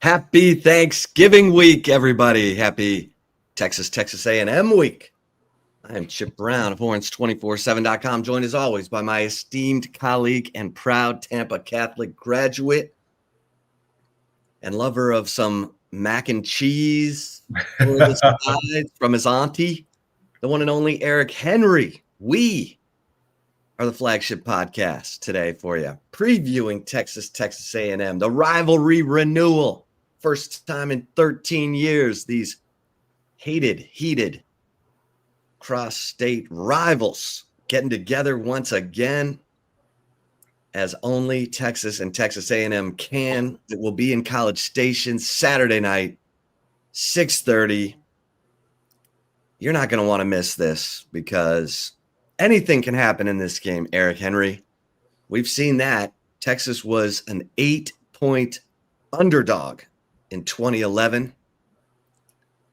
Happy Thanksgiving week, everybody. Happy Texas A&M week. I am Chip Brown of Horns247.com, joined as always by my esteemed colleague and proud Tampa Catholic graduate and lover of some mac and cheese for the side from his auntie, the one and only Eric Henry. We are the Flagship Podcast today for you, previewing Texas A&M, the rivalry renewal. First time in 13 years, these heated cross-state rivals getting together once again, as only Texas and Texas A&M can. It will be in College Station Saturday night, 6:30. You're not going to want to miss this because anything can happen in this game, Eric Henry. We've seen that. Texas was an 8-point underdog in 2011.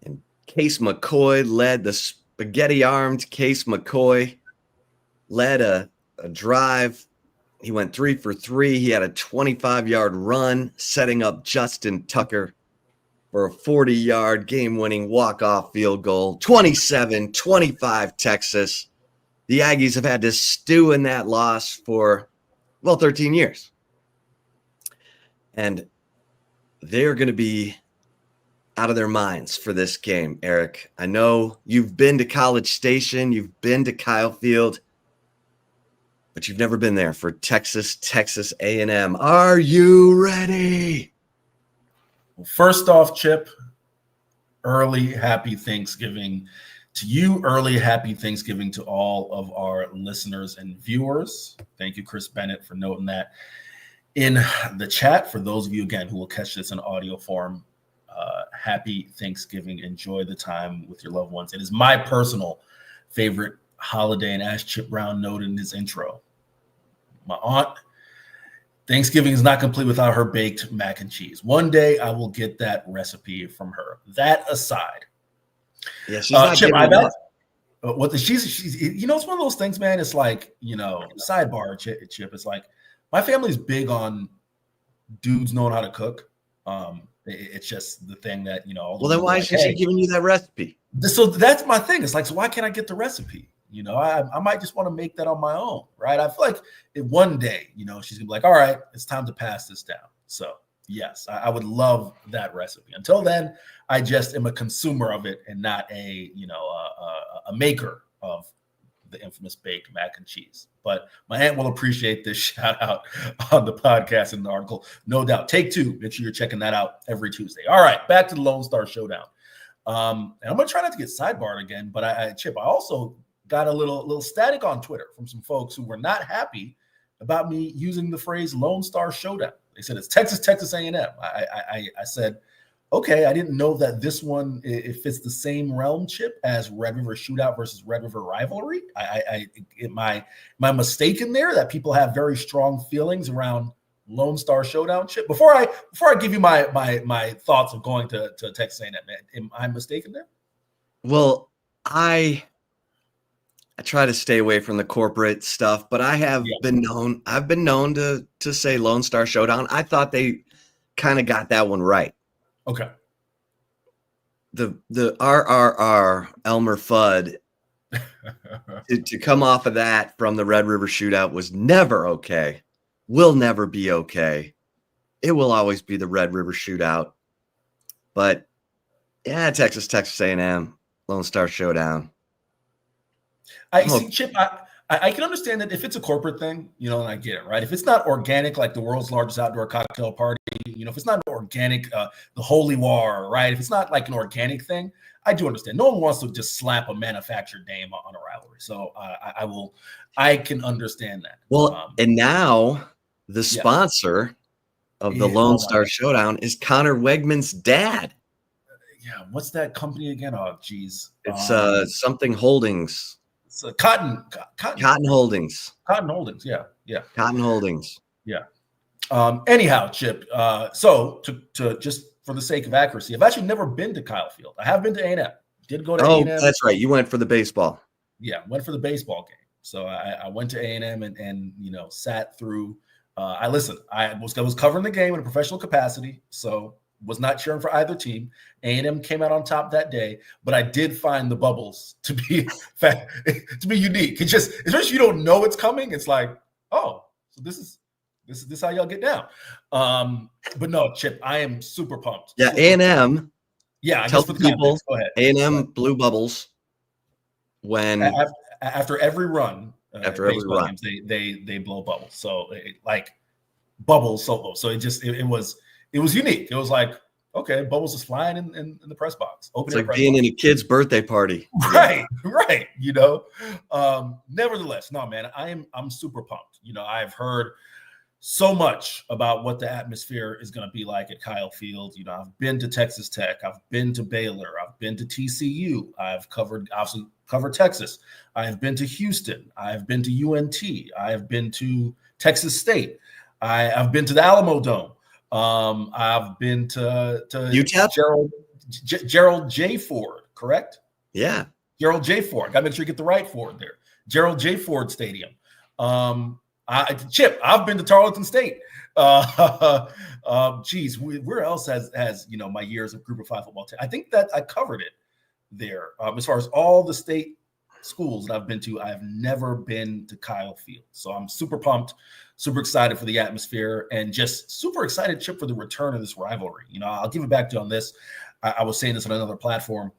And Case McCoy led the spaghetti-armed Case McCoy led a drive. He went 3 for 3. He had a 25-yard run, setting up Justin Tucker for a 40-yard game-winning walk-off field goal. 27-25 Texas. The Aggies have had to stew in that loss for, 13 years. And they're going to be out of their minds for this game, Eric. I know you've been to College Station, you've been to Kyle Field, but you've never been there for Texas A&M. Are you ready? Well, first off, Chip, early happy Thanksgiving to you. Early happy Thanksgiving to all of our listeners and viewers. Thank you, Chris Bennett, for noting that in the chat. For those of you, again, who will catch this in audio form, happy Thanksgiving. Enjoy the time with your loved ones. It is my personal favorite holiday, and as Chip Brown noted in his intro, my aunt, Thanksgiving is not complete without her baked mac and cheese. One day I will get that recipe from her. That aside, yeah, she's not Chip, I bet. She's it's one of those things, man. It's like, sidebar, Chip. It's like my family's big on dudes knowing how to cook. It's just the thing that, Well, then why is she giving you that recipe? So that's my thing. It's like, so why can't I get the recipe? I might just want to make that on my own, right? I feel like one day, she's going to be like, all right, it's time to pass this down. So, yes, I would love that recipe. Until then, I just am a consumer of it and not a maker of the infamous baked mac and cheese. But my aunt will appreciate this shout out on the podcast and the article, no doubt. Take two. Make sure you're checking that out every Tuesday. All right, back to the Lone Star Showdown. And I'm going to try not to get sidebarred again, but Chip, I also got a little static on Twitter from some folks who were not happy about me using the phrase Lone Star Showdown. They said it's Texas A&M. I said, okay, I didn't know that this one, it fits the same realm, Chip, as Red River Shootout versus Red River Rivalry. Am I mistaken there that people have very strong feelings around Lone Star Showdown, Chip? Before I give you my thoughts of going to Texas A&M, am I mistaken there? Well, I try to stay away from the corporate stuff, but I have been known. I've been known to say Lone Star Showdown. I thought they kind of got that one right. Okay. The RRR Elmer Fudd to come off of that from the Red River Shootout was never okay. Will never be okay. It will always be the Red River Shootout. But yeah, Texas A&M, Lone Star Showdown. See, Chip, I can understand that if it's a corporate thing, and I get it, right? If it's not organic, like the world's largest outdoor cocktail party, if it's not organic, the Holy War, right? If it's not like an organic thing, I do understand. No one wants to just slap a manufactured name on a rivalry. So I can understand that. Well, and now the sponsor of the Lone Star Showdown is Connor Wegman's dad. Yeah. What's that company again? Oh, geez. It's something Holdings. It's Cotton Holdings. Cotton Holdings. Yeah. Cotton Holdings. Yeah. Anyhow, Chip, so to just for the sake of accuracy, I've actually never been to Kyle Field. I have been to A&M. Did go to A&M. Oh, that's right. You went for the baseball. Yeah, went for the baseball game. So I went to A&M and sat through. I listened. I was covering the game in a professional capacity. So was not cheering for either team. A&M came out on top that day, but I did find the bubbles to be unique. It just, especially if you don't know it's coming, it's like, oh, so this is how y'all get down. But no, Chip, I am super pumped. Yeah, A&M. Yeah, I tell guess for the people, go ahead. A&M blew bubbles when after every run. After every run, games, they blow bubbles. So like bubbles solo. So it was unique. It was like, okay, bubbles is flying in the press box. It's like being in a kid's birthday party. Right. Nevertheless, no, man, I'm super pumped. I've heard so much about what the atmosphere is going to be like at Kyle Field. I've been to Texas Tech. I've been to Baylor. I've been to TCU. I've covered Texas. I've been to Houston. I've been to UNT. I've been to Texas State. I've been to the Alamo Dome. I've been to UTEP? Gerald J. Ford, correct? Yeah. Gerald J. Ford. Got to make sure you get the right Ford there. Gerald J. Ford Stadium. Chip, I've been to Tarleton State. Geez, where else has my years of Group of 5 football? I think that I covered it there. As far as all the state schools that I've been to, I've never been to Kyle Field. So I'm super pumped, super excited for the atmosphere, and just super excited, Chip, for the return of this rivalry. I'll give it back to you on this. I was saying this on another platform,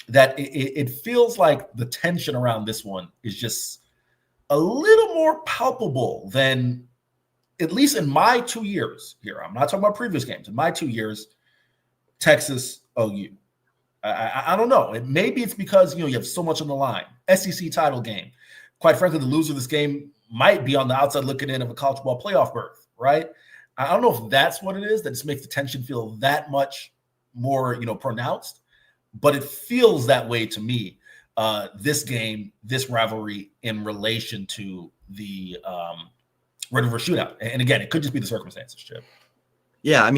that it feels like the tension around this one is just a little more palpable than, at least in my 2 years here. I'm not talking about previous games. In my 2 years, Texas, OU. I don't know. Maybe it's because, you have so much on the line. SEC title game. Quite frankly, the loser of this game might be on the outside looking in of a college football playoff berth, right? I don't know if that's what it is that just makes the tension feel that much more, pronounced, but it feels that way to me. This game, this rivalry in relation to the Rivalry shootout. And again, it could just be the circumstances, Chip. Yeah,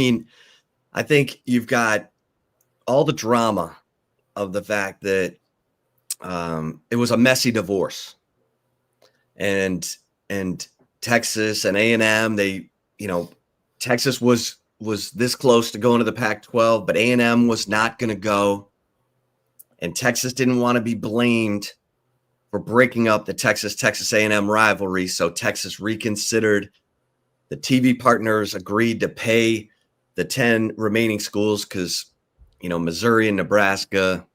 I think you've got all the drama of the fact that it was a messy divorce, and Texas and A&M, Texas was this close to going to the Pac-12, but A&M was not going to go, and Texas didn't want to be blamed for breaking up the Texas A&M rivalry, so Texas reconsidered. The TV partners agreed to pay the 10 remaining schools because Missouri and Nebraska,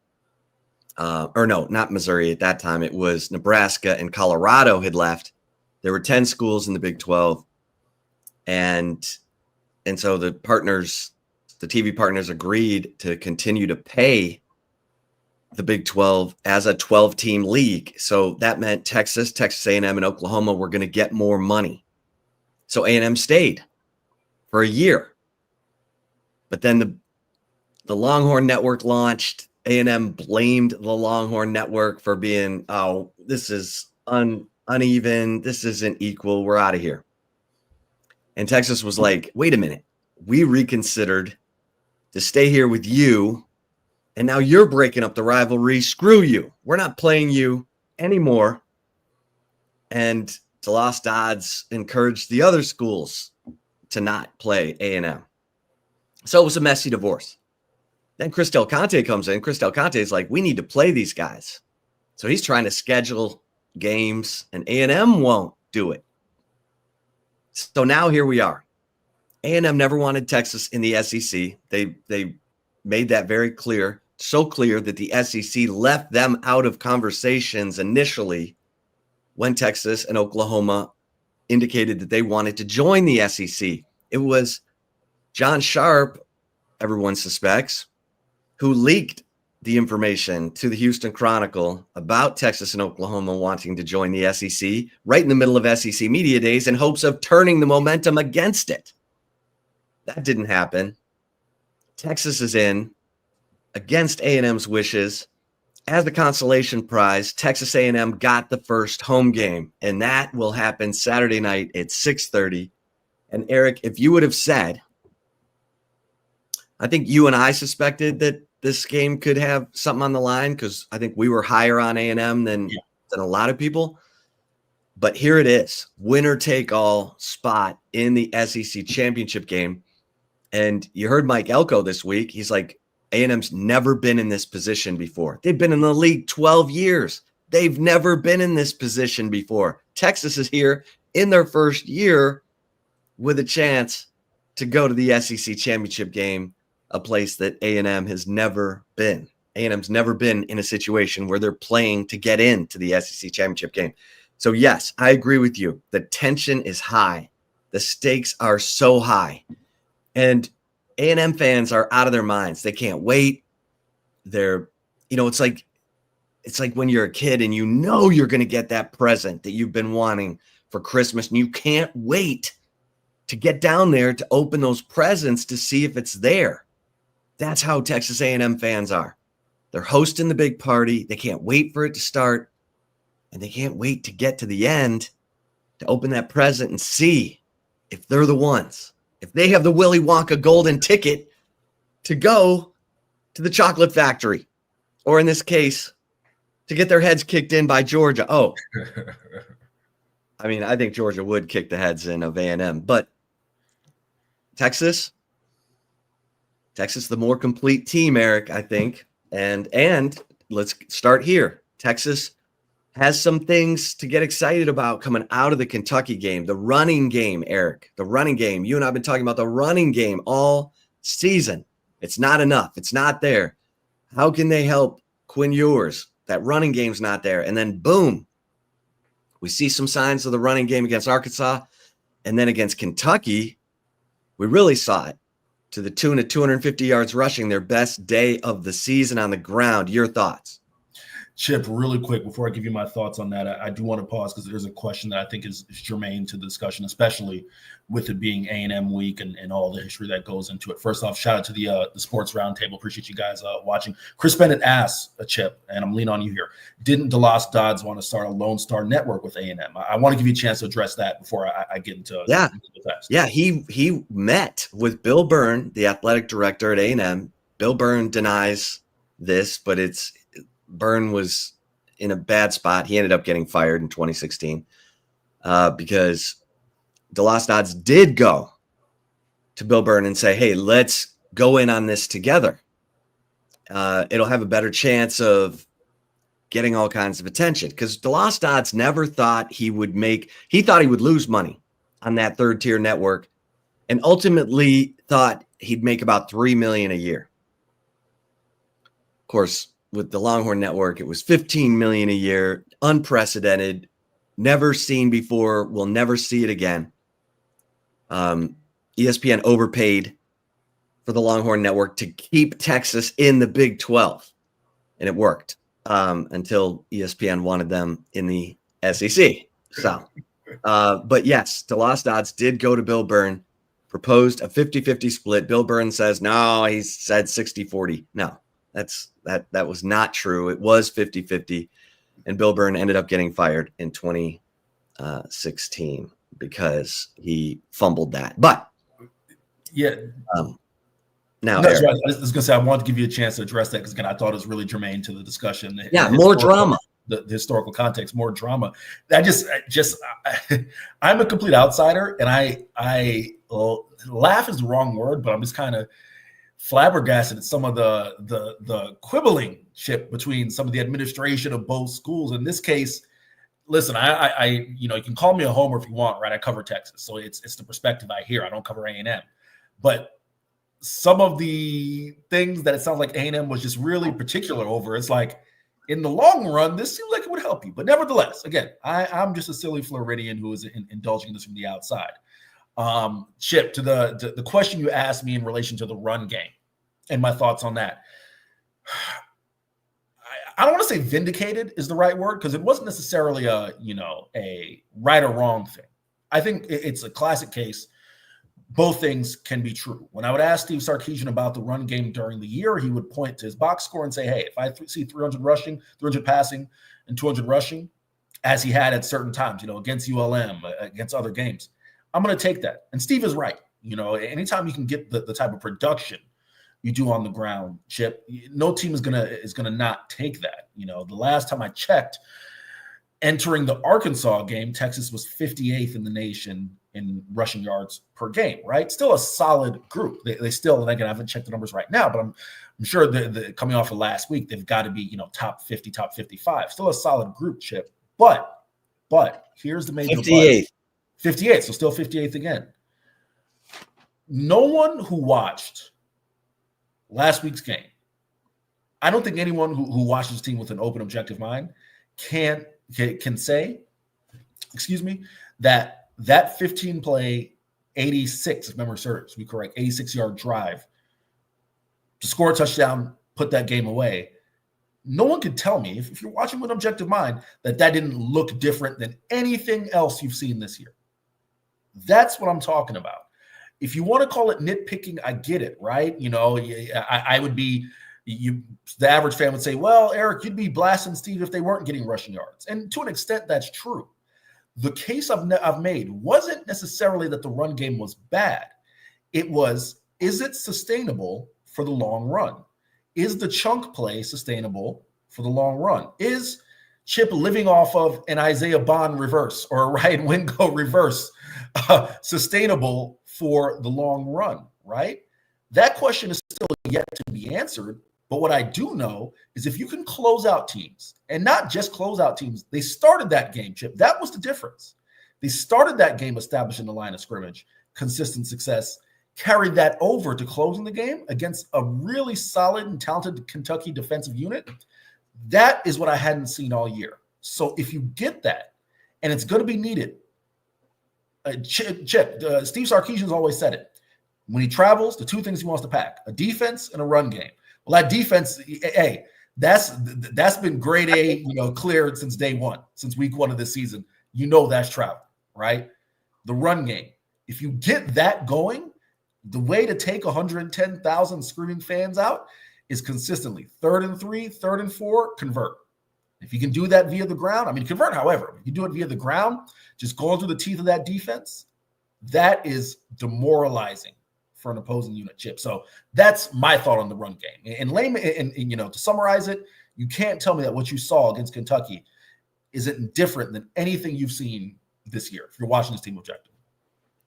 or no, not Missouri at that time. It was Nebraska and Colorado had left. There were 10 schools in the Big 12. And so the TV partners agreed to continue to pay the Big 12 as a 12-team league. So that meant Texas A&M, and Oklahoma were going to get more money. So A&M stayed for a year. But then the Longhorn Network launched. A&M blamed the Longhorn Network for being, this is uneven. This isn't equal. We're out of here. And Texas was like, wait a minute. We reconsidered to stay here with you, and now you're breaking up the rivalry. Screw you. We're not playing you anymore. And DeLoss Dodds encouraged the other schools to not play A&M. So it was a messy divorce. Then Chris Del Conte comes in. Chris Del Conte is like, we need to play these guys. So he's trying to schedule games, and A&M won't do it. So now here we are. A&M never wanted Texas in the SEC. They made that very clear, so clear that the SEC left them out of conversations initially when Texas and Oklahoma indicated that they wanted to join the SEC. It was John Sharp, everyone suspects, who leaked the information to the Houston Chronicle about Texas and Oklahoma wanting to join the SEC right in the middle of SEC Media Days in hopes of turning the momentum against it. That didn't happen. Texas is in against A&M's wishes. As the consolation prize, Texas A&M got the first home game, and that will happen Saturday night at 6:30. And Eric, if you would have said, I think you and I suspected that this game could have something on the line because I think we were higher on A&M than a lot of people. But here it is, winner take all spot in the SEC championship game. And you heard Mike Elko this week. He's like, A&M's never been in this position before. They've been in the league 12 years. They've never been in this position before. Texas is here in their first year with a chance to go to the SEC championship game, a place that A&M has never been. A&M's never been in a situation where they're playing to get into the SEC championship game. So yes, I agree with you. The tension is high. The stakes are so high. And A&M fans are out of their minds. They can't wait. They're, it's like when you're a kid and you're going to get that present that you've been wanting for Christmas, and you can't wait to get down there to open those presents to see if it's there. That's how Texas A&M fans are. They're hosting the big party. They can't wait for it to start, and they can't wait to get to the end to open that present and see if they're the ones, if they have the Willy Wonka golden ticket to go to the chocolate factory, or in this case, to get their heads kicked in by Georgia. Oh, I mean, I think Georgia would kick the heads in of A&M, but Texas, the more complete team, Eric, I think. And let's start here. Texas has some things to get excited about coming out of the Kentucky game. The running game, Eric, the running game. You and I have been talking about the running game all season. It's not enough. It's not there. How can they help Quinn Ewers? That running game's not there. And then boom, we see some signs of the running game against Arkansas. And then against Kentucky, we really saw it to the tune of 250 yards rushing, their best day of the season on the ground. Your thoughts? Chip, really quick, before I give you my thoughts on that, I do want to pause because there's a question that I think is germane to the discussion, especially with it being A&M week and all the history that goes into it. First off, shout out to the Sports Roundtable. Appreciate you guys watching. Chris Bennett asks, Chip, and I'm leaning on you here, didn't DeLoss Dodds want to start a Lone Star network with A&M? I want to give you a chance to address that before I get into the test. Yeah, he met with Bill Byrne, the athletic director at A&M. Bill Byrne denies this, but Byrne was in a bad spot. He ended up getting fired in 2016 because DeLoss Dodds did go to Bill Byrne and say, hey, let's go in on this together. It'll have a better chance of getting all kinds of attention because DeLoss Dodds never thought he would lose money on that third tier network and ultimately thought he'd make about $3 million a year. Of course, with the Longhorn Network, it was $15 million a year, unprecedented, never seen before. We'll never see it again. ESPN overpaid for the Longhorn Network to keep Texas in the Big 12, and it worked until ESPN wanted them in the SEC. So, but yes, DeLoss Dodds did go to Bill Byrne, proposed a 50-50 split. Bill Byrne says, no, he said 60-40. No. That was not true. It was 50-50, and Bill Byrne ended up getting fired in 2016 because he fumbled that. But yeah, now that's right. I was going to say I wanted to give you a chance to address that because again, I thought it was really germane to the discussion. Yeah, more drama. The historical context, more drama. I'm a complete outsider, and I laugh is the wrong word, but I'm just kind of flabbergasted at some of the quibbling ship between some of the administration of both schools. In this case, listen, I you can call me a homer if you want, right? I cover Texas, so it's the perspective I hear. I don't cover A&M, but some of the things that it sounds like A&M was just really particular over, it's like in the long run, this seems like it would help you. But nevertheless, again, I'm just a silly Floridian who is indulging this from the outside. Chip, to the question you asked me in relation to the run game and my thoughts on that. I don't want to say vindicated is the right word because it wasn't necessarily a right or wrong thing. I think it's a classic case. Both things can be true. When I would ask Steve Sarkisian about the run game during the year, he would point to his box score and say, hey, if I see 300 rushing, 300 passing, and 200 rushing, as he had at certain times, against ULM, against other games, I'm going to take that. And Steve is right. Anytime you can get the type of production you do on the ground, Chip, no team is gonna not take that. The last time I checked, Entering the Arkansas game, Texas was 58th in the nation in rushing yards per game, right? Still a solid group. They still, and again, I haven't checked the numbers right now, but I'm sure the coming off of last week, they've got to be, top 50, top 55. Still a solid group, Chip. But here's the major 58th. 58th, so still 58th again. No one who watched last week's game, I don't think anyone who watches this team with an open, objective mind can say, that 15-play, 86, if memory serves me correct, 86-yard drive to score a touchdown, put that game away. No one could tell me, if you're watching with an objective mind, that didn't look different than anything else you've seen this year. That's what I'm talking about. If you want to call it nitpicking, I get it, right? I would be, the average fan would say, well, Eric, you'd be blasting Steve if they weren't getting rushing yards. And to an extent, that's true. The case I've made wasn't necessarily that the run game was bad. It was, is it sustainable for the long run? Is the chunk play sustainable for the long run? Is Chip living off of an Isaiah Bond reverse or a Ryan Wingo reverse sustainable for the long run, right? That question is still yet to be answered. But what I do know is if you can close out teams, and not just close out teams, they started that game, Chip. That was the difference. They started that game establishing the line of scrimmage, consistent success, carried that over to closing the game against a really solid and talented Kentucky defensive unit. That is what I hadn't seen all year. So if you get that, and it's going to be needed, Chip, Steve Sarkisian's always said it. When he travels, the two things he wants to pack, a defense and a run game. Well, that defense, hey, that's been grade A, cleared since day one, since week one of this season. That's travel, right? The run game. If you get that going, the way to take 110,000 screaming fans out is consistently 3rd and 3, 3rd and 4, convert. If you can do that via the ground, convert, however, if you do it via the ground, just going through the teeth of that defense, that is demoralizing for an opposing unit, Chip. So that's my thought on the run game. And to summarize it, you can't tell me that what you saw against Kentucky isn't different than anything you've seen this year if you're watching this team objectively.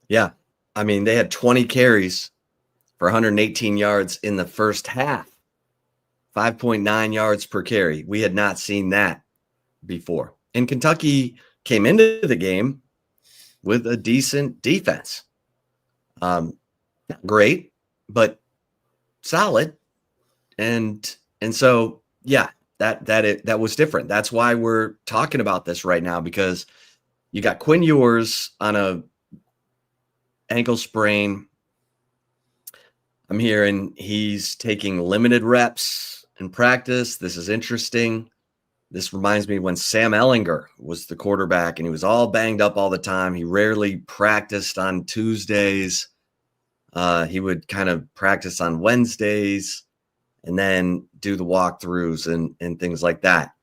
Yeah. They had 20 carries for 118 yards in the first half, 5.9 yards per carry. We had not seen that before. And Kentucky came into the game with a decent defense. Not great, but solid. And so, yeah, that was different. That's why we're talking about this right now, because you got Quinn Ewers on a ankle sprain. I'm hearing he's taking limited reps in practice. This is interesting. This reminds me when Sam Ehlinger was the quarterback and he was all banged up all the time. He rarely practiced on Tuesdays. He would kind of practice on Wednesdays and then do the walkthroughs and things like that.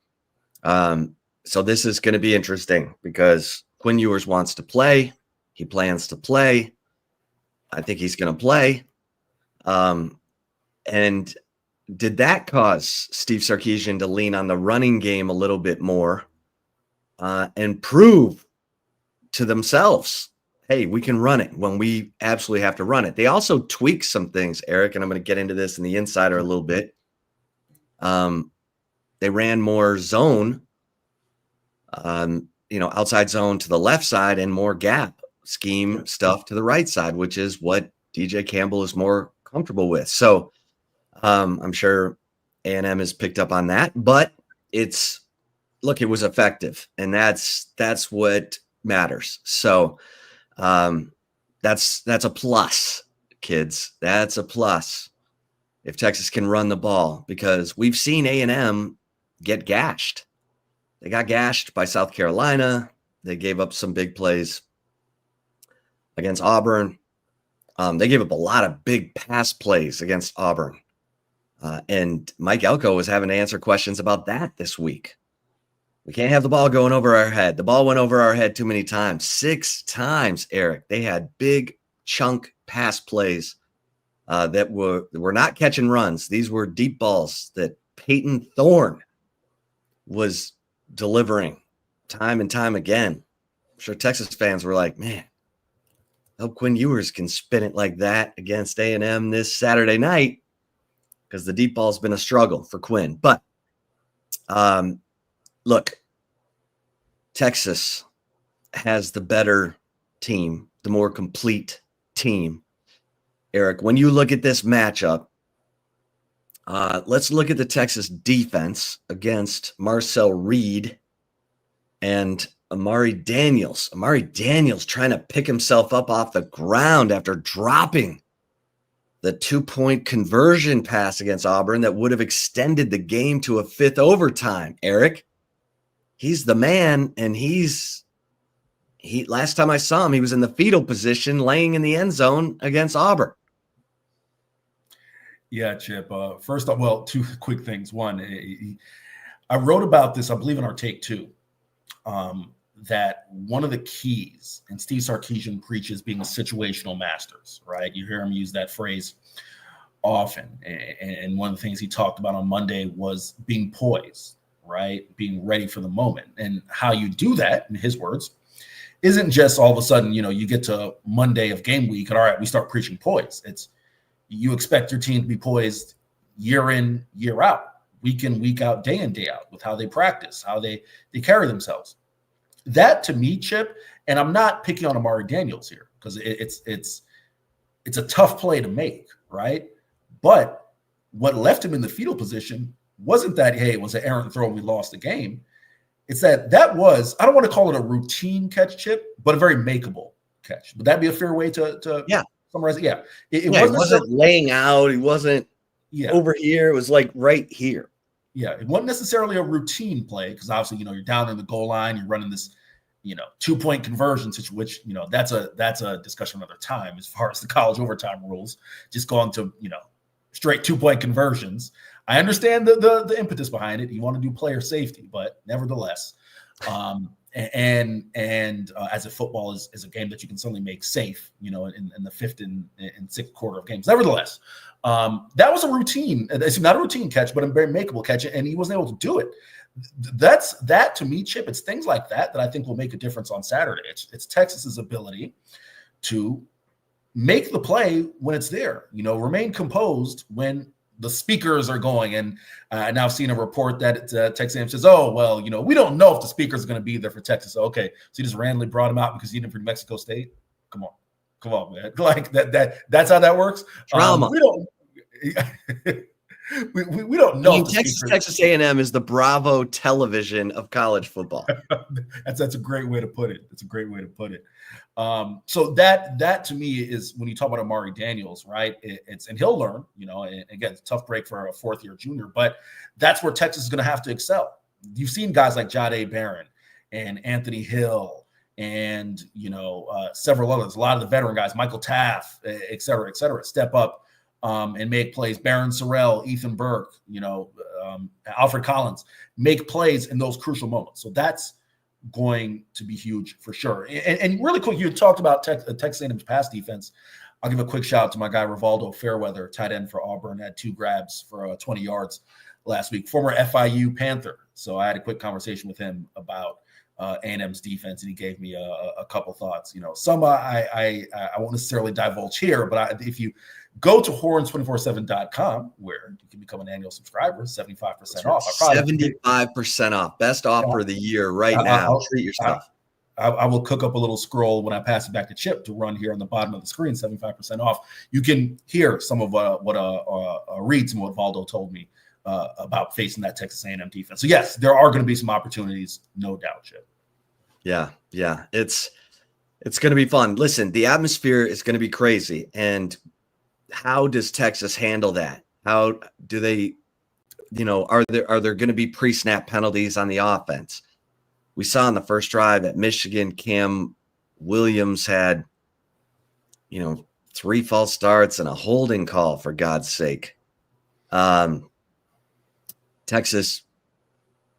So this is going to be interesting because Quinn Ewers wants to play. He plans to play. I think he's going to play. And did that cause Steve Sarkisian to lean on the running game a little bit more and prove to themselves, hey, we can run it when we absolutely have to run it? They also tweaked some things, Eric, and I'm going to get into this in the Insider a little bit. They ran more zone, outside zone to the left side and more gap scheme stuff to the right side, which is what DJ Campbell is more comfortable with. So I'm sure A&M has picked up on that, but it was effective, and that's what matters. So that's a plus, kids. That's a plus if Texas can run the ball, because we've seen A&M get gashed. They got gashed by South Carolina. They gave up some big plays against Auburn. They gave up a lot of big pass plays against Auburn. And Mike Elko was having to answer questions about that this week. We can't have the ball going over our head. The ball went over our head too many times. 6 times, Eric. They had big chunk pass plays that were not catching runs. These were deep balls that Peyton Thorne was delivering time and time again. I'm sure Texas fans were like, man, I hope Quinn Ewers can spin it like that against A&M this Saturday night, because the deep ball's been a struggle for Quinn. But look, Texas has the better team, the more complete team. Eric, when you look at this matchup, let's look at the Texas defense against Marcel Reed and Amari Daniels. Amari Daniels trying to pick himself up off the ground after dropping the 2-point conversion pass against Auburn that would have extended the game to a 5th overtime. Eric, he's the man, and last time I saw him, he was in the fetal position laying in the end zone against Auburn. Yeah, Chip. First off, well, 2 quick things. One, I wrote about this, I believe, in our take 2, that one of the keys, and Steve Sarkisian preaches being a situational masters, right? You hear him use that phrase often. And one of the things he talked about on Monday was being poised, right? Being ready for the moment. And how you do that, in his words, isn't just all of a sudden, you get to Monday of game week and all right, we start preaching poise. It's you expect your team to be poised year in, year out, week in, week out, day in, day out, with how they practice, how they carry themselves. That, to me, Chip, and I'm not picking on Amari Daniels here because it's a tough play to make, right? But what left him in the fetal position wasn't that, hey, it was an errant throw and we lost the game. It's that was, I don't want to call it a routine catch, Chip, but a very makeable catch. Would that be a fair way to summarize it? Yeah. It wasn't laying out. He wasn't over here. It was like right here. Yeah, it wasn't necessarily a routine play because obviously, you're down in the goal line, you're running this, 2-point conversion, which, that's a discussion another time as far as the college overtime rules, just going to, straight 2-point conversions. I understand the impetus behind it. You want to do player safety, but nevertheless, and as a football is a game that you can certainly make safe, in the 5th and 6th quarter of games. Nevertheless, that was a routine. It's not a routine catch, but a very makeable catch, and he wasn't able to do it. That to me, Chip. It's things like that I think will make a difference on Saturday. It's Texas's ability to make the play when it's there. Remain composed when the speakers are going. And I've now seen a report that Texas A&M says, "Oh, well, we don't know if the speakers are going to be there for Texas." Okay, so you just randomly brought him out because he didn't for New Mexico State. Come on, man. Like that's how that works. Drama. We don't. We don't know. Texas A&M is the Bravo television of college football. That's a great way to put it. That's a great way to put it. So that to me is when you talk about Amari Daniels, right? And he'll learn. And again, it's a tough break for a 4th-year junior, but that's where Texas is going to have to excel. You've seen guys like Jahdae Barron and Anthony Hill and several others, a lot of the veteran guys, Michael Taft, et cetera, step up. And make plays. Baron Sorrell, Ethan Burke, Alfred Collins make plays in those crucial moments. So that's going to be huge for sure. And really quick, you talked about Texas A&M's pass defense. I'll give a quick shout out to my guy Rivaldo Fairweather, tight end for Auburn, had 2 grabs for 20 yards last week. Former FIU Panther. So I had a quick conversation with him about A&M's defense, and he gave me a couple thoughts. Some I won't necessarily divulge here, but if you go to horns247.com, where you can become an annual subscriber, 75% off. 75% off. Best offer of the year right now. Treat yourself. I will cook up a little scroll when I pass it back to Chip to run here on the bottom of the screen, 75% off. You can hear some of read some of what Valdo told me about facing that Texas A&M defense. So, yes, there are going to be some opportunities, no doubt, Chip. Yeah. It's going to be fun. Listen, the atmosphere is going to be crazy, and how does Texas handle that? How do they, are there going to be pre-snap penalties on the offense? We saw in the first drive at Michigan, Cam Williams had, 3 false starts and a holding call, for God's sake. Texas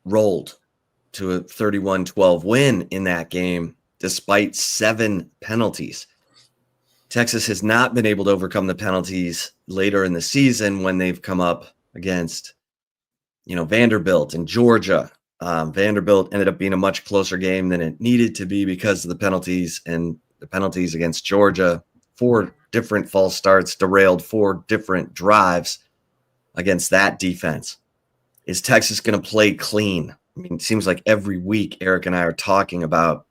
rolled to a 31-12 win in that game, despite 7 penalties. Texas has not been able to overcome the penalties later in the season when they've come up against, Vanderbilt and Georgia. Vanderbilt ended up being a much closer game than it needed to be because of the penalties, and the penalties against Georgia. 4 different false starts derailed 4 different drives against that defense. Is Texas going to play clean? I mean, it seems like every week Eric and I are talking about,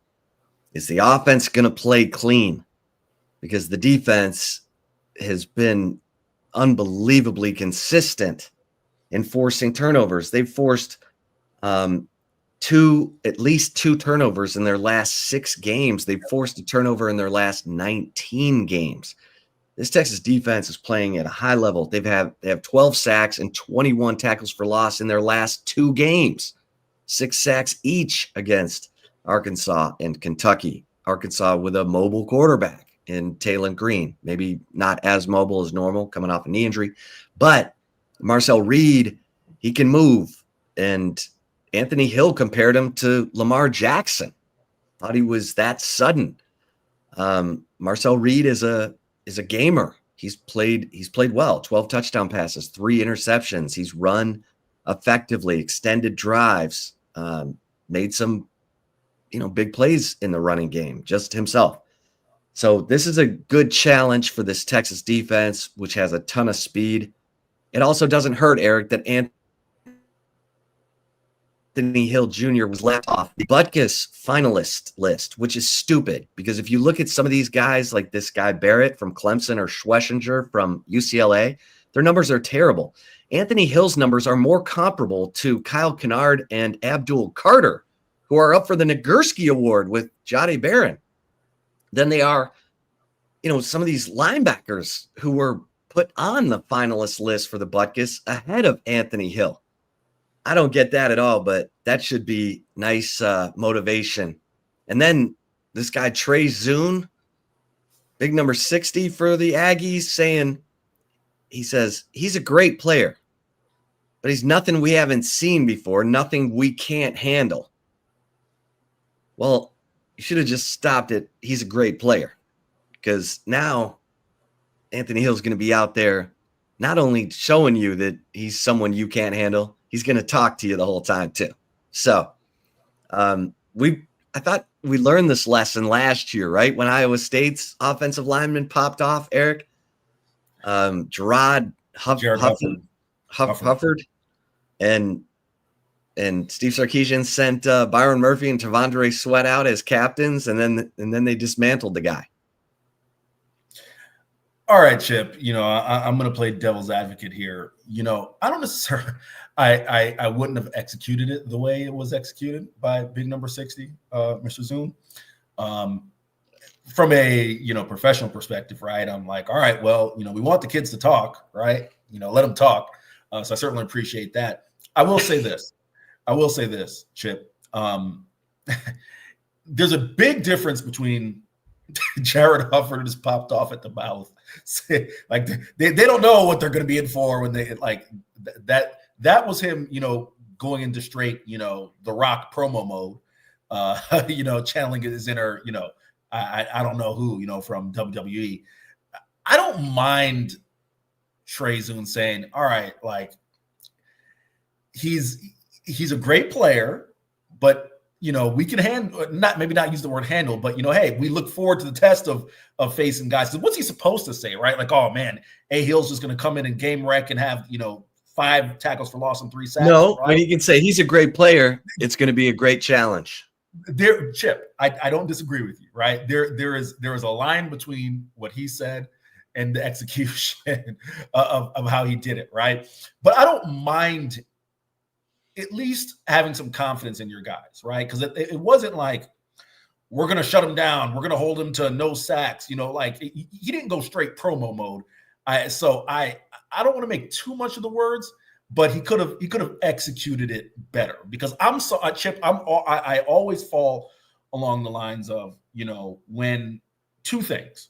is the offense going to play clean? Because the defense has been unbelievably consistent in forcing turnovers. They've forced at least 2 turnovers in their last 6 games. They've forced a turnover in their last 19 games. This Texas defense is playing at a high level. They have 12 sacks and 21 tackles for loss in their last 2 games. 6 sacks each against Arkansas and Kentucky. Arkansas with a mobile quarterback in Taylon Green. Maybe not as mobile as normal, coming off a knee injury. But Marcel Reed, he can move. And Anthony Hill compared him to Lamar Jackson. Thought he was that sudden. Marcel Reed is a gamer. He's played well. 12 touchdown passes, 3 interceptions. He's run effectively, extended drives, made some big plays in the running game just himself. So this is a good challenge for this Texas defense, which has a ton of speed. It also doesn't hurt, Eric, that Anthony Hill Jr. was left off the Butkus finalist list, which is stupid because if you look at some of these guys like this guy Barrett from Clemson or Schwessinger from UCLA, their numbers are terrible. Anthony Hill's numbers are more comparable to Kyle Kennard and Abdul Carter, who are up for the Nagurski Award with Jahdae Barron, than they are, some of these linebackers who were put on the finalist list for the Butkus ahead of Anthony Hill. I don't get that at all, but that should be nice motivation. And then this guy, Trey Zune, big number 60 for the Aggies, he says, he's a great player, but he's nothing we haven't seen before, nothing we can't handle. Well, you should have just stopped it. He's a great player, because now Anthony Hill's going to be out there not only showing you that he's someone you can't handle, he's going to talk to you the whole time too. So I thought we learned this lesson last year, right? When Iowa State's offensive lineman popped off, Eric, Jared Hufford, and Steve Sarkisian sent Byron Murphy and Tavondre Sweat out as captains, and then they dismantled the guy. All right, Chip, I'm going to play devil's advocate here. I don't necessarily, I wouldn't have executed it the way it was executed by big number 60, Mr. Zune. From a, professional perspective, right? I'm like, all right, well, we want the kids to talk, right? Let them talk. So I certainly appreciate that. I will say this, Chip. There's a big difference between Jared Hufford just popped off at the mouth. Like they don't know what they're going to be in for when they like that. That was him, going into straight, The Rock promo mode, channeling his inner, I don't know who, from WWE. I don't mind Trey Zune saying, all right, like he's a great player, but we can maybe not use the word handle, but hey, we look forward to the test of facing guys. What's he supposed to say, right? Like, oh man, A Hill's just going to come in and game wreck and have 5 tackles for loss and 3 sacks. No, right? When he can say he's a great player, it's going to be a great challenge. There, Chip, I don't disagree with you, right? There is a line between what he said and the execution of how he did it, right? But I don't mind at least having some confidence in your guys, right? Because it wasn't like we're going to shut him down, we're going to hold him to no sacks, like he didn't go straight promo mode. I don't want to make too much of the words, but he could have executed it better, because Chip, I always fall along the lines of, when 2 things,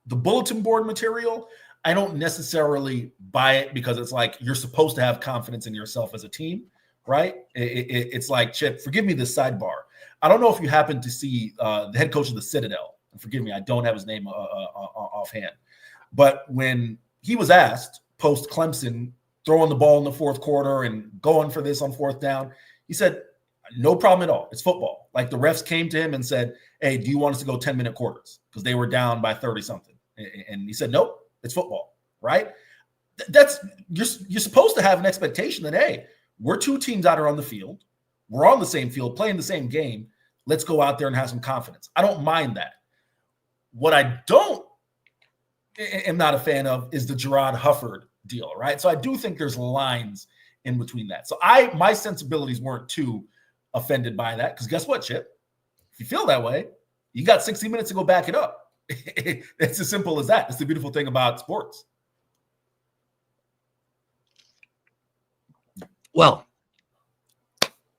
the bulletin board material, I don't necessarily buy it because it's like you're supposed to have confidence in yourself as a team, right? It's like, Chip, forgive me this sidebar. I don't know if you happen to see the head coach of the Citadel. And forgive me, I don't have his name offhand. But when he was asked post Clemson, throwing the ball in the 4th quarter and going for this on 4th down, He said, no problem at all. It's football. Like the refs came to him and said, hey, do you want us to go 10-minute quarters? Because they were down by 30 something. And he said, nope, it's football, right? That's you're supposed to have an expectation that, hey, we're two teams out here on the field. We're on the same field, playing the same game. Let's go out there and have some confidence. I don't mind that. What I am not a fan of is the Gerard Hufford deal, right? So I do think there's lines in between that. So my sensibilities weren't too offended by that, because guess what, Chip? If you feel that way, you got 60 minutes to go back it up. It's as simple as that. It's the beautiful thing about sports. Well,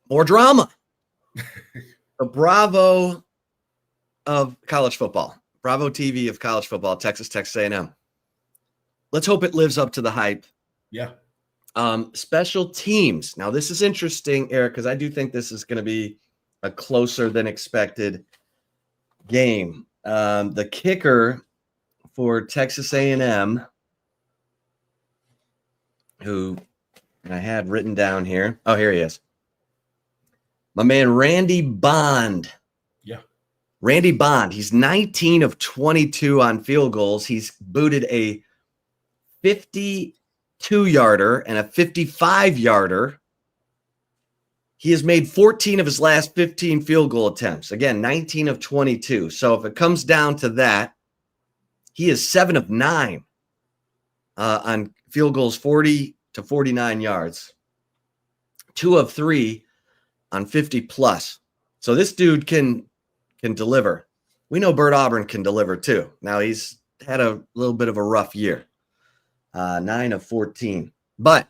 more drama. The Bravo of college football. Bravo TV of college football, Texas A&M. Let's hope it lives up to the hype. Yeah. Special teams. Now, this is interesting, Eric, because I do think this is going to be a closer than expected game. The kicker for Texas A&M, who I had written down here. Oh, here he is. My man, Randy Bond. Yeah. Randy Bond. He's 19 of 22 on field goals. He's booted a 52-yarder and a 55-yarder. He has made 14 of his last 15 field goal attempts. Again, 19 of 22. So if it comes down to that, he is 7 of 9 on field goals 40 to 49 yards. 2 of 3 on 50 plus. So this dude can deliver. We know Bert Auburn can deliver too. Now he's had a little bit of a rough year. 9 of 14. But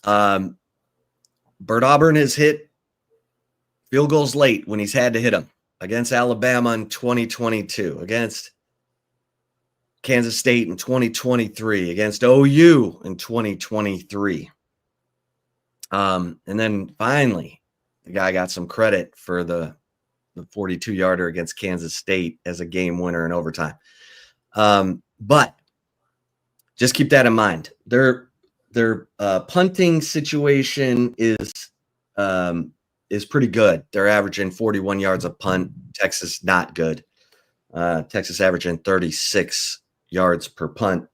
Bert Auburn has hit field goals late when he's had to hit them. Against Alabama in 2022. Against Kansas State in 2023. Against OU in 2023. And then finally, the guy got some credit for the 42-yarder against Kansas State as a game winner in overtime. But just keep that in mind. Their punting situation is pretty good. They're averaging 41 yards a punt. Texas not good. Texas averaging 36 yards per punt.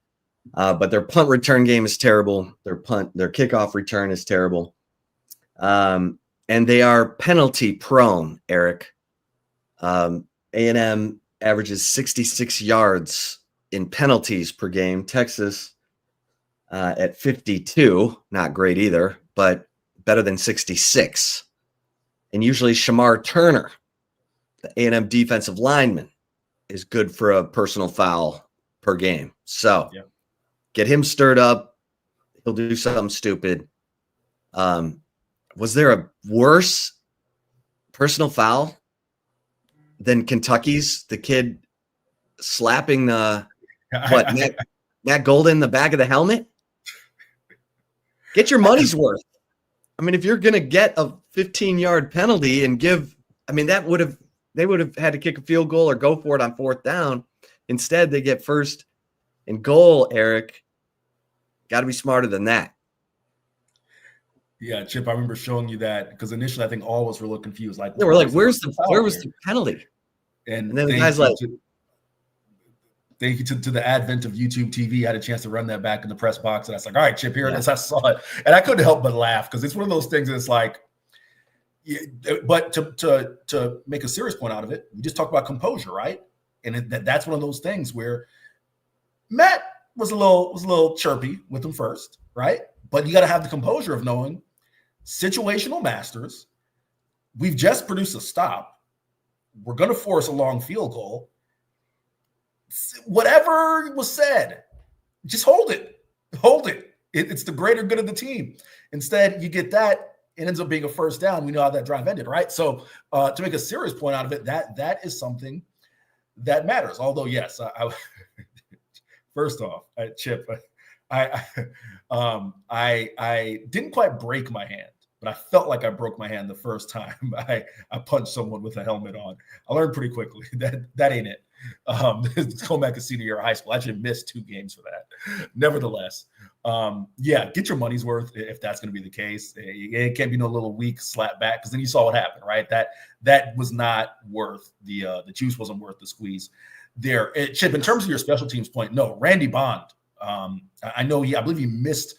But their punt return game is terrible. Their kickoff return is terrible. And they are penalty prone, Eric. A&M averages 66 yards in penalties per game. Texas at 52, not great either, but better than 66. And usually Shamar Turner, the A&M defensive lineman, is good for a personal foul per game. So get him stirred up. He'll do something stupid. Was there a worse personal foul than Kentucky's? The kid slapping Matt Golden in the back of the helmet? Get your money's worth. I mean, if you're going to get a 15-yard penalty and they would have had to kick a field goal or go for it on 4th down. Instead, they get 1st and goal, Eric. Got to be smarter than that. Yeah, Chip, I remember showing you that because initially I think all of us were a little confused. Like, we're like, where was the penalty? And then the guy's like, thank you to the advent of YouTube TV. I had a chance to run that back in the press box. And I was like, all right, Chip, here it is. I saw it. And I couldn't help but laugh because it's one of those things that's like, but to make a serious point out of it, we just talked about composure, right? And that's one of those things where Matt was a little chirpy with him first, right? But you got to have the composure of knowing situational masters. We've just produced a stop. We're going to force a long field goal. Whatever was said, just hold it. Hold it. It's the greater good of the team. Instead, you get that. It ends up being a 1st down. We know how that drive ended, right? So to make a serious point out of it, that is something that matters. Although, yes, I first off, Chip, I didn't quite break my hand, but I felt like I broke my hand the first time I punched someone with a helmet on. I learned pretty quickly that ain't it. Going back to senior year of high school. I actually missed 2 games for that. Nevertheless, get your money's worth if that's going to be the case. It can't be no little weak slap back, because then you saw what happened, right? That was not worth the juice wasn't worth the squeeze there. Chip, in terms of your special teams point, no, Randy Bond. I believe he missed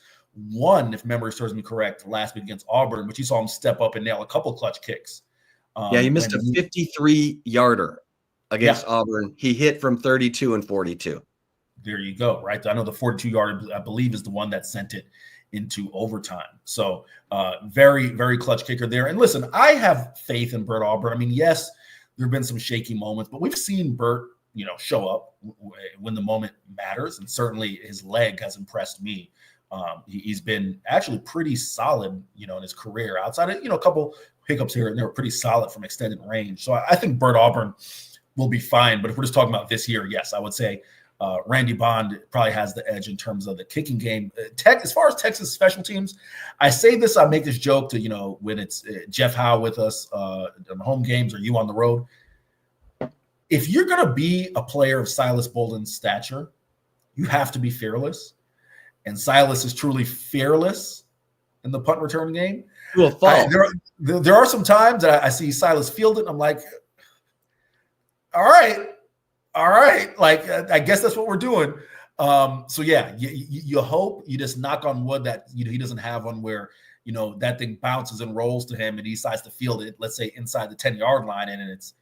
one, if memory serves me correct, last week against Auburn, but you saw him step up and nail a couple clutch kicks. He missed a 53-yarder against Auburn. He hit from 32 and 42. There you go, right? I know the 42-yarder, I believe, is the one that sent it into overtime. So very, very clutch kicker there. And listen, I have faith in Bert Auburn. I mean, yes, there have been some shaky moments, but we've seen Bert, show up when the moment matters. And certainly his leg has impressed me. He's been actually pretty solid, in his career, outside of, a couple hiccups here and they were pretty solid from extended range. So I think Bert Auburn will be fine. But if we're just talking about this year, yes, I would say Randy Bond probably has the edge in terms of the kicking game. As far as Texas special teams, I say this, I make this joke to, when it's Jeff Howe with us on home games or you on the road. If you're going to be a player of Silas Bolden's stature, you have to be fearless. And Silas is truly fearless in the punt return game. There are some times that I see Silas field it, and I'm like, all right. Like, I guess that's what we're doing. So yeah, you hope, you just knock on wood that he doesn't have one where that thing bounces and rolls to him and he decides to field it, let's say inside the 10-yard line, and it's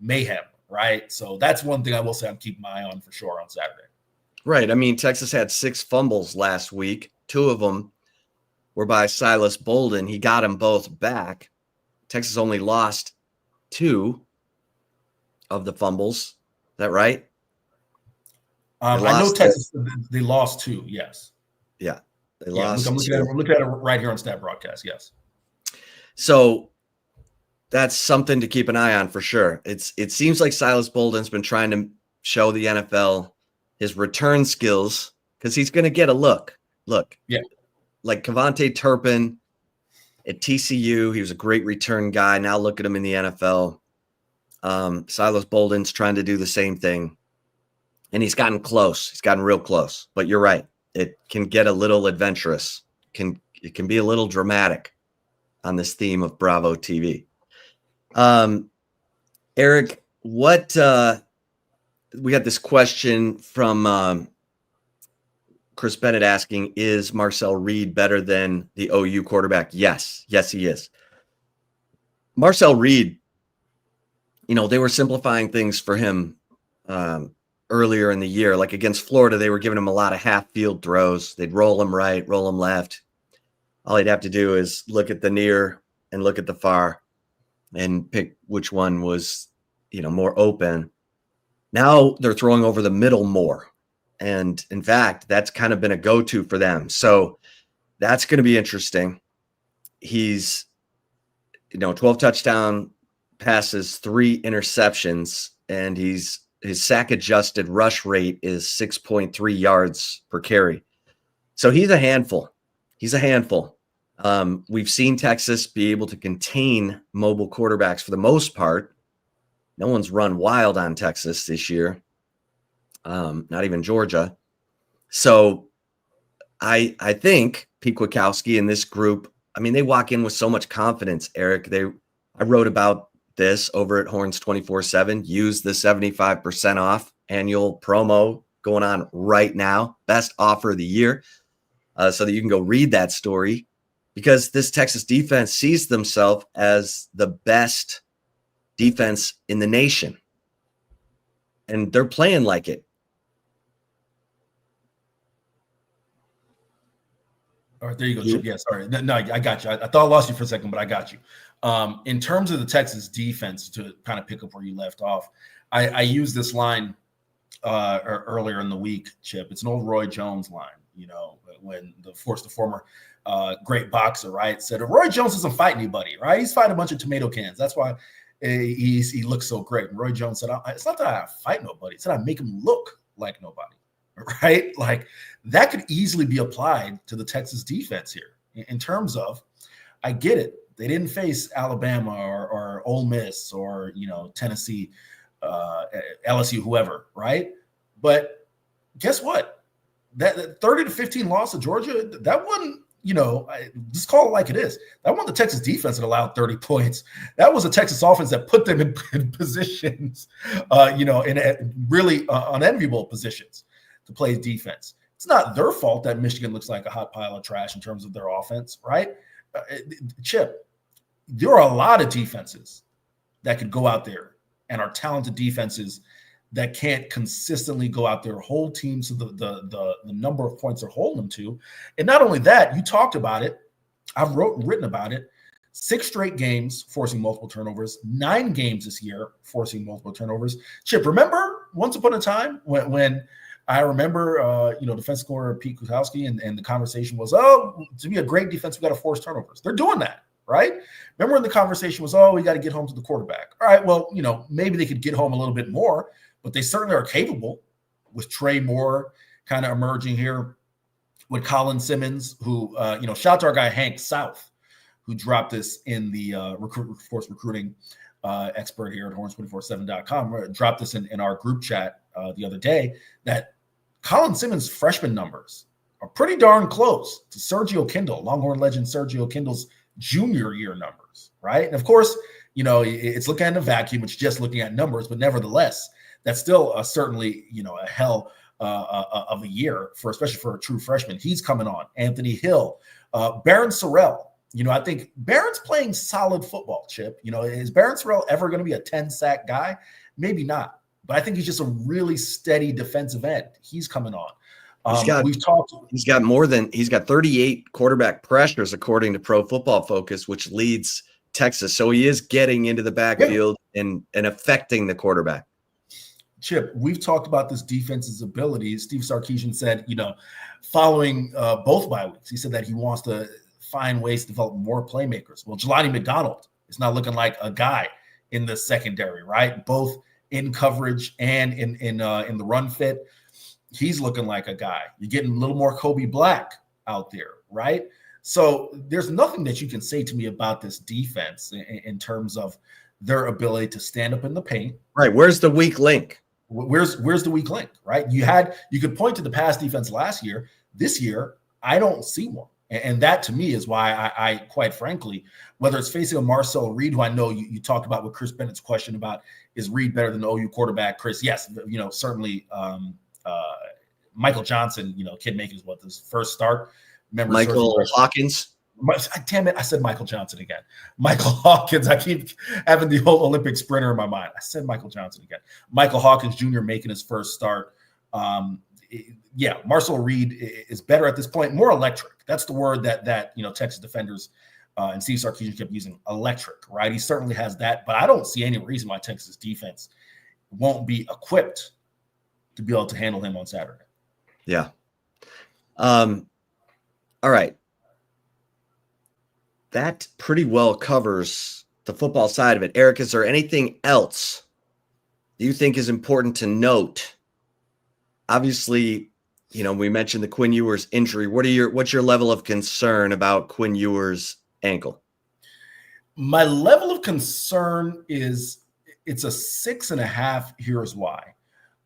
mayhem, right? So that's one thing I will say I'm keeping my eye on for sure on Saturday. Right. I mean, Texas had 6 fumbles last week. 2 of them were by Silas Bolden. He got them both back. Texas only lost 2 of the fumbles. Is that right? I know Texas, they lost 2, yes. Yeah, they lost. I'm looking at it right here on Stat Broadcast, yes. So that's something to keep an eye on for sure. It seems like Silas Bolden's been trying to show the NFL his return skills, because he's going to get a look. Yeah. Like Kevontae Turpin at TCU, he was a great return guy. Now look at him in the NFL. Silas Bolden's trying to do the same thing, and he's gotten close. He's gotten real close. But you're right; it can get a little adventurous. It can be a little dramatic on this theme of Bravo TV. Eric, what? We got this question from Chris Bennett asking, is Marcel Reed better than the OU quarterback? Yes, he is. Marcel Reed, they were simplifying things for him earlier in the year. Like against Florida, they were giving him a lot of half-field throws. They'd roll him right, roll him left. All he'd have to do is look at the near and look at the far and pick which one was, more open. Now they're throwing over the middle more. And in fact, that's kind of been a go-to for them. So that's going to be interesting. He's, 12 touchdown passes, 3 interceptions, and his sack adjusted rush rate is 6.3 yards per carry. So he's a handful. We've seen Texas be able to contain mobile quarterbacks for the most part. No one's run wild on Texas this year. Not even Georgia. So I think Pete Kwiatkowski and this group, they walk in with so much confidence, Eric. I wrote about this over at Horns 24/7. Use the 75% off annual promo going on right now. Best offer of the year. So that you can go read that story, because this Texas defense sees themselves as the best defense in the nation. And they're playing like it. All right, there you go, Chip. Yeah, sorry. No, I got you. I thought I lost you for a second, but I got you. In terms of the Texas defense, to kind of pick up where you left off, I used this line earlier in the week, Chip. It's an old Roy Jones line, when the former great boxer, right, said, Roy Jones doesn't fight anybody, right? He's fighting a bunch of tomato cans. That's why he looks so great. And Roy Jones said, it's not that I fight nobody. It's that I make him look like nobody, right? Like, that could easily be applied to the Texas defense here in terms of, I get it. They didn't face Alabama or Ole Miss or, Tennessee LSU, whoever, right? But guess what? That 30 to 15 loss to Georgia, that wasn't, just call it like it is. That wasn't the Texas defense that allowed 30 points. That was a Texas offense that put them in positions, in really unenviable positions to play defense. It's not their fault that Michigan looks like a hot pile of trash in terms of their offense, right? Chip, there are a lot of defenses that could go out there and are talented defenses that can't consistently go out there, hold teams to the number of points they're holding them to. And not only that, you talked about it. I've written about it. 6 straight games forcing multiple turnovers, 9 games this year forcing multiple turnovers. Chip, remember once upon a time when I remember, defensive coordinator Pete Kwiatkowski and the conversation was, to be a great defense, we got to force turnovers. They're doing that, right? Remember when the conversation was, we got to get home to the quarterback. All right, well, maybe they could get home a little bit more, but they certainly are capable with Trey Moore kind of emerging here with Colin Simmons, who, shout out to our guy Hank South, who dropped this in the recruiting expert here at horns247.com, dropped this in our group chat the other day, that Colin Simmons' freshman numbers are pretty darn close to Sergio Kindle, Longhorn legend Sergio Kindle's junior year numbers, right? And of course, it's looking at a vacuum, it's just looking at numbers, but nevertheless, that's still certainly, a hell of a year especially for a true freshman. He's coming on. Anthony Hill, Barron Sorrell. I think Barron's playing solid football, Chip. Is Barron Sorrell ever going to be a 10-sack guy? Maybe not. But I think he's just a really steady defensive end. He's coming on. He's got 38 quarterback pressures according to Pro Football Focus, which leads Texas. So he is getting into the backfield and affecting the quarterback. Chip, we've talked about this defense's abilities. Steve Sarkisian said, following both bye weeks, he said that he wants to find ways to develop more playmakers. Well, Jelani McDonald is not looking like a guy in the secondary, right? Both in coverage and in the run fit. He's looking like a guy. You're getting a little more Kobe Black out there, right? So there's nothing that you can say to me about this defense in terms of their ability to stand up in the paint. Right. Where's the weak link? Where's the weak link, right? You could point to the pass defense last year. This year, I don't see one. And that to me is why I quite frankly, whether it's facing a Marcel Reed, who I know you talked about with Chris Bennett's question about, is Reed better than the OU quarterback? Chris, yes, certainly Michael Johnson, kid making his first start. Remember Michael Hawkins? Damn it, I said Michael Johnson again. Michael Hawkins. I keep having the whole Olympic sprinter in my mind. I said Michael Johnson again. Michael Hawkins Jr. making his first start. Marcel Reed is better at this point, more electric. That's the word that Texas defenders and Steve Sarkisian kept using, electric, right? He certainly has that, but I don't see any reason why Texas defense won't be equipped to be able to handle him on Saturday. Yeah. All right. That pretty well covers the football side of it. Eric, is there anything else you think is important to note? Obviously, we mentioned the Quinn Ewers injury. What's your level of concern about Quinn Ewers' ankle? My level of concern is it's a 6.5. Here's why.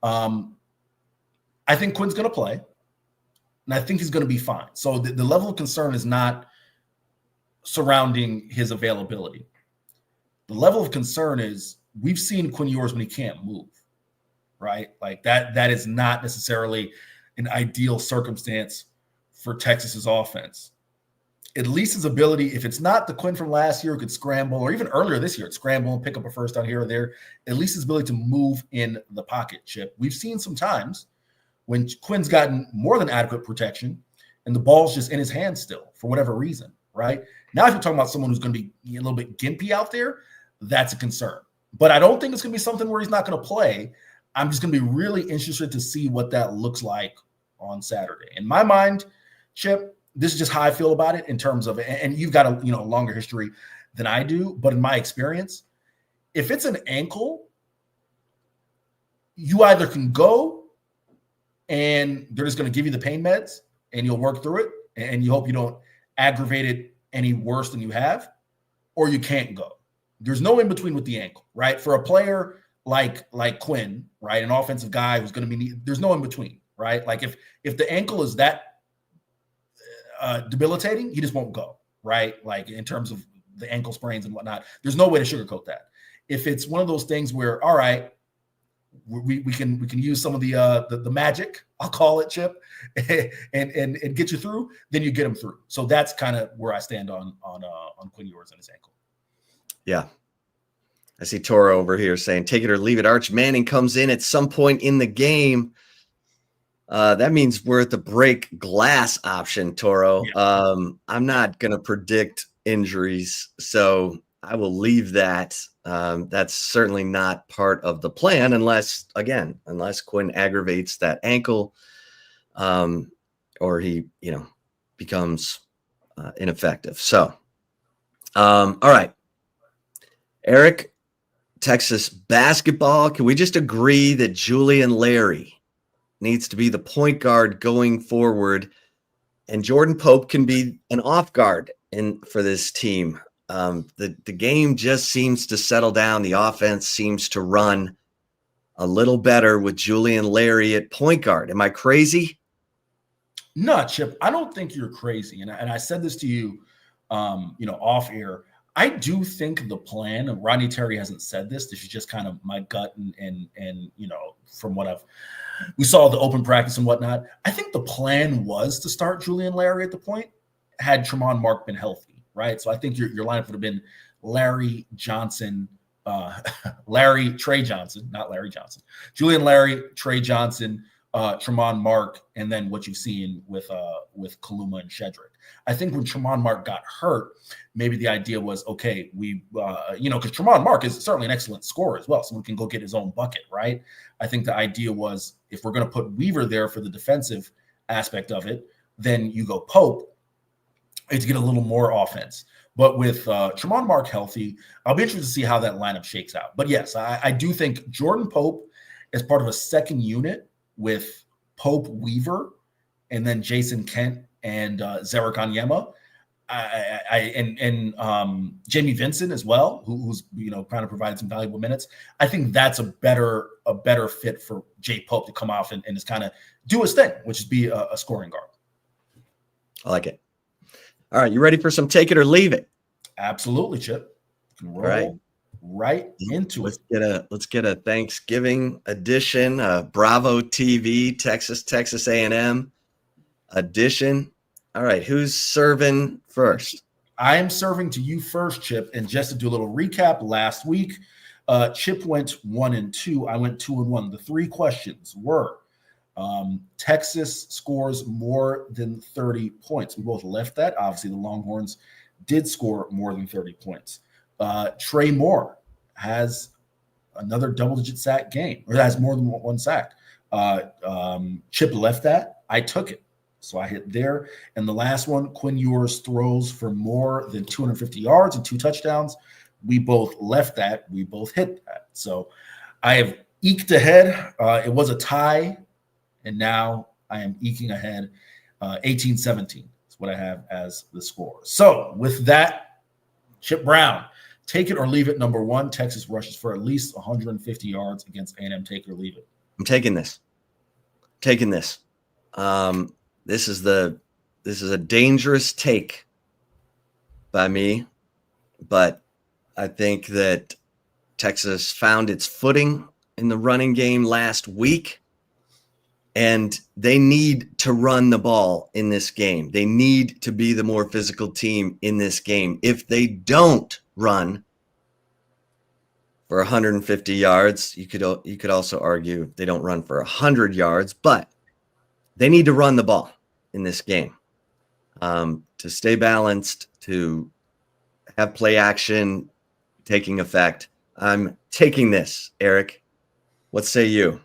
I think Quinn's going to play, and I think he's going to be fine. So the level of concern is not surrounding his availability. The level of concern is we've seen Quinn Ewers when he can't move, right? Like that is not necessarily an ideal circumstance for Texas's offense. At least his ability, if it's not the Quinn from last year who could scramble, or even earlier this year, scramble and pick up a first down here or there, at least his ability to move in the pocket, Chip. We've seen some times when Quinn's gotten more than adequate protection and the ball's just in his hand still for whatever reason, right? Now, if you're talking about someone who's going to be a little bit gimpy out there, that's a concern. But I don't think it's going to be something where he's not going to play. I'm just going to be really interested to see what that looks like on Saturday. In my mind, Chip, this is just how I feel about it in terms of, and you've got a longer history than I do, but in my experience, if it's an ankle, you either can go and they're just going to give you the pain meds and you'll work through it and you hope you don't aggravate it any worse than you have, or you can't go. There's no in between with the ankle, right? For a player like Quinn, right? An offensive guy who's going to be, there's no in between, right? Like if the ankle is that debilitating, he just won't go, right? Like in terms of the ankle sprains and whatnot, there's no way to sugarcoat that. If it's one of those things where, all right, we can use some of the magic, I'll call it, Chip, and get you through, then you get him through. So that's kind of where I stand on Quinn Ewers and his ankle. Yeah. I see Toro over here saying, take it or leave it. Arch Manning comes in at some point in the game. That means we're at the break glass option, Toro. Yeah. I'm not going to predict injuries, so I will leave that. That's certainly not part of the plan unless Quinn aggravates that ankle, or he, becomes ineffective. So, all right, Eric, Texas basketball. Can we just agree that Julian Larry needs to be the point guard going forward, and Jordan Pope can be an off guard for this team? The game just seems to settle down. The offense seems to run a little better with Julian Larry at point guard. Am I crazy? No, Chip, I don't think you're crazy. And I said this to you, off air. I do think the plan, and Rodney Terry hasn't said this is just kind of my gut and from what we saw the open practice and whatnot. I think the plan was to start Julian Larry at the point had Tremont Mark been healthy, right? So I think your lineup would have been Larry Johnson, Trey Johnson, not Larry Johnson, Julian Larry, Trey Johnson, Tremont Mark, and then what you've seen with Kaluma and Shedrick. I think when Tremont Mark got hurt, maybe the idea was, okay, because Tremont Mark is certainly an excellent scorer as well. Someone can go get his own bucket, right? I think the idea was if we're going to put Weaver there for the defensive aspect of it, then you go Pope to get a little more offense. But with Tremont Mark healthy, I'll be interested to see how that lineup shakes out. But yes, I do think Jordan Pope as part of a second unit with Pope, Weaver, and then Jason Kent and Zarek Onyema, and Jamie Vincent as well, who's kind of provided some valuable minutes. I think that's a better fit for Jay Pope to come off and just kind of do his thing, which is be a scoring guard. I like it. All right, you ready for some take it or leave it? Absolutely, Chip. Roll right into it. Let's get a Thanksgiving edition, Bravo TV, Texas A&M edition. All right, who's serving first? I am serving to you first, Chip. And just to do a little recap, last week, Chip went 1-2. I went 2-1. The three questions were Texas scores more than 30 points. We both left that. Obviously, the Longhorns did score more than 30 points. Trey Moore has another double-digit sack game, or has more than one sack. Chip left that. I took it. So I hit there. And the last one, Quinn Ewers throws for more than 250 yards and 2 touchdowns. We both left that. We both hit that. So I have eked ahead. It was a tie, and now I am eking ahead 18-17 is what I have as the score. So with that, Chip Brown, take it or leave it. Number 1, Texas rushes for at least 150 yards against A&M. Take it or leave it. I'm taking this. This is a dangerous take by me, but I think that Texas found its footing in the running game last week, and they need to run the ball in this game. They need to be the more physical team in this game. If they don't run for 150 yards, you could also argue they don't run for 100 yards, but they need to run the ball in this game to stay balanced, to have play action taking effect. I'm taking this, Eric. What say you?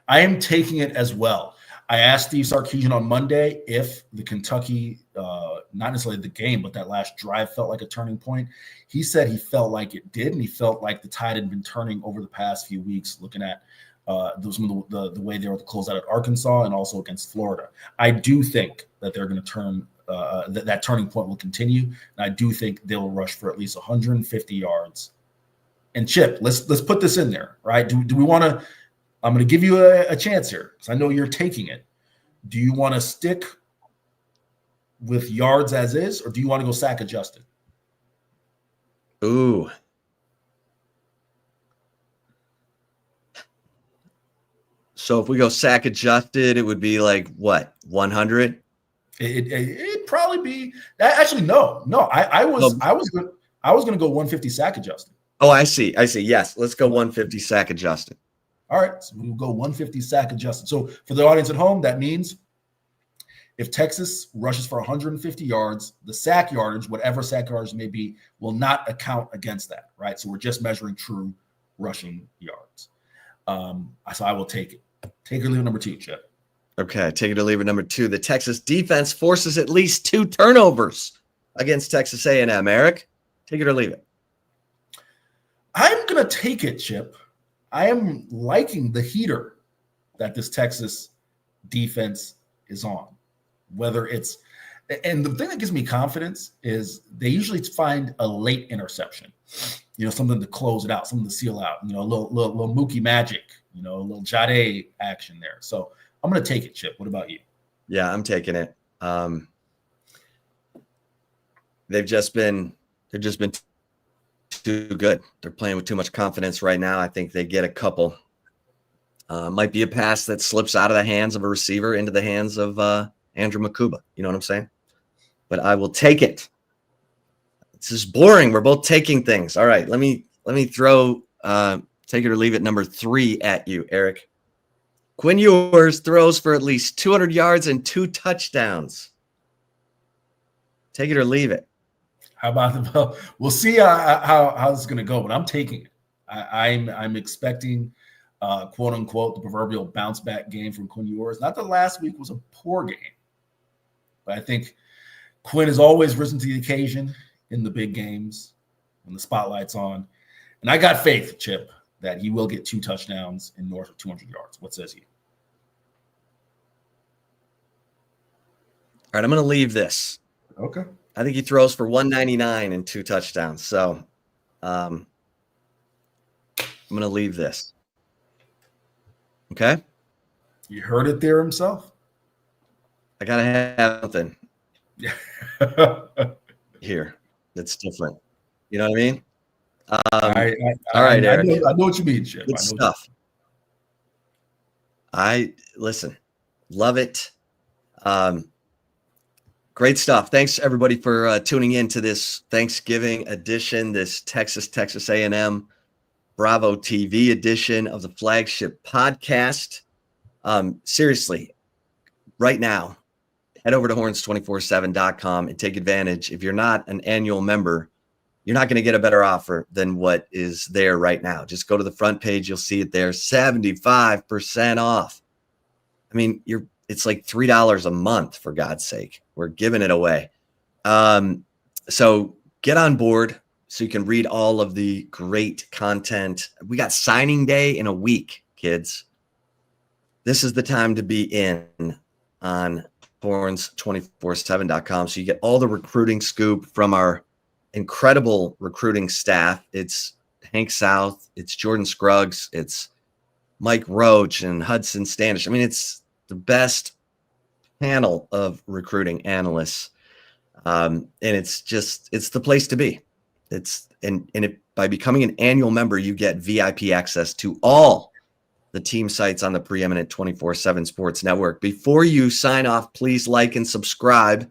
I am taking it as well. I asked Steve Sarkisian on Monday if the Kentucky, not necessarily the game, but that last drive felt like a turning point. He said he felt like it did, and he felt like the tide had been turning over the past few weeks, looking at the way they were to close out at Arkansas and also against Florida. I do think that they're going to turn that turning point will continue, and I do think they'll rush for at least 150 yards And Chip, let's put this in there, right? Do we want to? I'm going to give you a chance here because I know you're taking it. Do you want to stick with yards as is, or do you want to go sack adjusted? Ooh. So if we go sack adjusted, it would be like what, 100? It'd probably be actually no. I was going to go 150 sack adjusted. Oh, I see. Yes, let's go 150 sack adjusted. All right, so we'll go 150 sack adjusted. So for the audience at home, that means if Texas rushes for 150 yards, the sack yardage, whatever sack yardage may be, will not account against that, right? So we're just measuring true rushing yards. So I will take it. Take or leave it, number 2, Chip. Okay, take it or leave it, number 2. The Texas defense forces at least 2 turnovers against Texas A&M. Eric, take it or leave it. I'm going to take it, Chip. I am liking the heater that this Texas defense is on. Whether it's – and the thing that gives me confidence is they usually find a late interception, something to close it out, something to seal out, a little Mookie magic, a little Jade action there. So I'm going to take it, Chip. What about you? Yeah, I'm taking it. They've just been too good. They're playing with too much confidence right now. I think they get a couple. Might be a pass that slips out of the hands of a receiver into the hands of Andrew Makuba. You know what I'm saying? But I will take it. This is boring. We're both taking things. All right, let me throw take it or leave it number 3 at you, Eric. Quinn Ewers throws for at least 200 yards and 2 touchdowns. Take it or leave it. How about we'll see how this is going to go, but I'm taking it. I'm expecting quote unquote the proverbial bounce back game from Quinn Ewers. Not that last week was a poor game, but I think Quinn has always risen to the occasion in the big games when the spotlight's on. And I got faith, Chip, that he will get 2 touchdowns in north of 200 yards. What says he? All right, I'm going to leave this. Okay. I think he throws for 199 and 2 touchdowns. So I'm going to leave this. Okay? You heard it there himself. I got to have something here that's different. You know what I mean? All right, Eric. I know what you mean, Chip. Good stuff. Listen, love it. Great stuff. Thanks everybody for tuning in to this Thanksgiving edition, this Texas A&M Bravo TV edition of the Flagship Podcast. Seriously, right now, head over to horns247.com and take advantage. If you're not an annual member, you're not going to get a better offer than what is there right now. Just go to the front page. You'll see it there. 75% off. I mean, it's like $3 a month, for God's sake. We're giving it away. So get on board so you can read all of the great content. We got signing day in a week, kids. This is the time to be in on horns247.com. So you get all the recruiting scoop from our incredible recruiting staff. It's Hank South, it's Jordan Scruggs, it's Mike Roach and Hudson Standish. I mean, it's the best panel of recruiting analysts. And it's the place to be. By becoming an annual member, you get VIP access to all the team sites on the preeminent 24/7 Sports Network. Before you sign off, please like and subscribe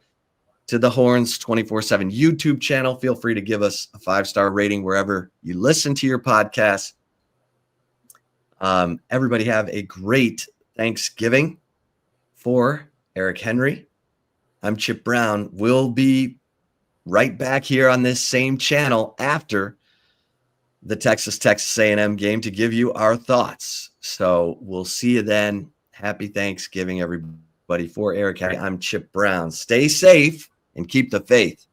to the Horns 24/7 YouTube channel. Feel free to give us a 5-star rating wherever you listen to your podcast. Everybody have a great Thanksgiving. For Eric Henry, I'm Chip Brown. We'll be right back here on this same channel after the Texas A&M game to give you our thoughts. So we'll see you then. Happy Thanksgiving, everybody. For Eric Henry, I'm Chip Brown. Stay safe and keep the faith.